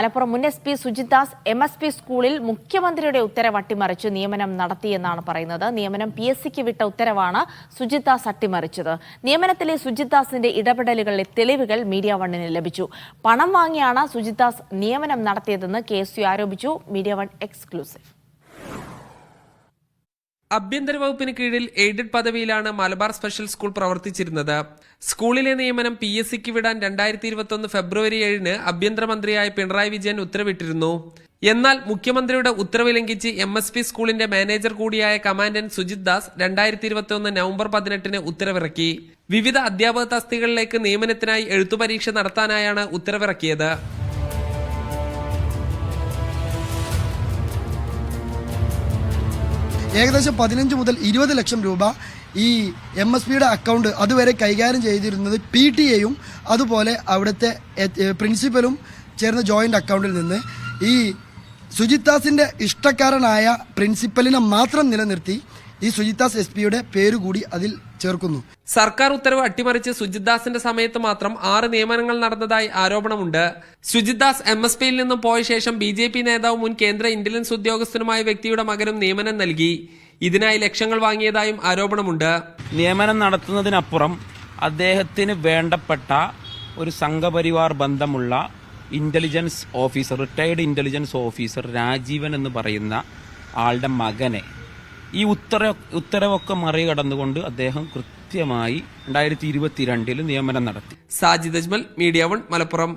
മലപ്പുറം മുൻ SP Sujith Das MSP സ്കൂളിൽ മുഖ്യമന്ത്രിയുടെ ഉത്തരവ് അട്ടിമറിച്ച് നിയമനം നടത്തിയെന്നാണ് പറയുന്നത്. നിയമനം PSCക്ക് വിട്ട ഉത്തരവാണ് സുജിത് ദാസ് അട്ടിമറിച്ചത്. നിയമനത്തിലെ സുജിത് ദാസിന്റെ ഇടപെടലുകളിലെ തെളിവുകൾ മീഡിയ വണ്ണിന് ലഭിച്ചു. പണം വാങ്ങിയാണ് സുജിത് ദാസ് നിയമനം നടത്തിയതെന്ന് KSU ആരോപിച്ചു. Media one exclusive. ആഭ്യന്തര വകുപ്പിന് കീഴിൽ എയ്ഡഡ് പദവിയിലാണ് മലബാർ സ്പെഷ്യൽ സ്കൂൾ പ്രവർത്തിച്ചിരുന്നത്. സ്കൂളിലെ നിയമനം PSCക്ക് വിടാൻ 2021 ഫെബ്രുവരി 7 ആഭ്യന്തരമന്ത്രിയായ പിണറായി വിജയൻ ഉത്തരവിട്ടിരുന്നു. എന്നാൽ മുഖ്യമന്ത്രിയുടെ ഉത്തരവ് ലംഘിച്ച് MSP സ്കൂളിന്റെ മാനേജർ കൂടിയായ കമാൻഡന്റ് സുജിത് ദാസ് 2021 നവംബർ 18 ഉത്തരവിറക്കി. വിവിധ അധ്യാപക തസ്തികകളിലേക്ക് നിയമനത്തിനായി എഴുത്തുപരീക്ഷ നടത്താനായാണ് ഉത്തരവിറക്കിയത്. ഏകദേശം 15 മുതൽ 20 ലക്ഷം രൂപ ഈ MSPയുടെ അക്കൗണ്ട് അതുവരെ കൈകാര്യം ചെയ്തിരുന്നത് PTA-യും അതുപോലെ അവിടുത്തെ പ്രിൻസിപ്പലും ചേർന്ന ജോയിന്റ് അക്കൗണ്ടിൽ നിന്ന് ഈ സുജിത് ദാസിന്റെ ഇഷ്ടക്കാരനായ പ്രിൻസിപ്പലിനെ മാത്രം നിലനിർത്തി ഈ സുജിത് ദാസ് SP-യുടെ പേരുകൂടി അതിൽ ചേർക്കുന്നു. സർക്കാർ ഉത്തരവ് അട്ടിമറിച്ച് സുജിത് ദാസിന്റെ സമയത്ത് മാത്രം 6 നിയമനങ്ങൾ നടന്നതായി ആരോപണമുണ്ട്. സുജിത് ദാസ് MSPയിൽ നിന്നും പോയ ശേഷം BJP നേതാവും മുൻ കേന്ദ്ര ഇന്റലിജൻസ് ഉദ്യോഗസ്ഥനുമായ വ്യക്തിയുടെ മകനും നിയമനം നൽകി. ഇതിനായി ലക്ഷങ്ങൾ വാങ്ങിയതായും ആരോപണമുണ്ട്. നിയമനം നടത്തുന്നതിനപ്പുറം അദ്ദേഹത്തിന് വേണ്ടപ്പെട്ട ഒരു സംഘപരിവാർ ബന്ധമുള്ള intelligence officer, retired intelligence officer Rajeevan എന്ന് പറയുന്ന ആളുടെ മകനെ ഈ ഉത്തരവൊക്കെ മറികടന്നുകൊണ്ട് അദ്ദേഹം കൃത്യമായി 2022 നിയമനം നടത്തി. Sajid Ajmal, media one, Malappuram.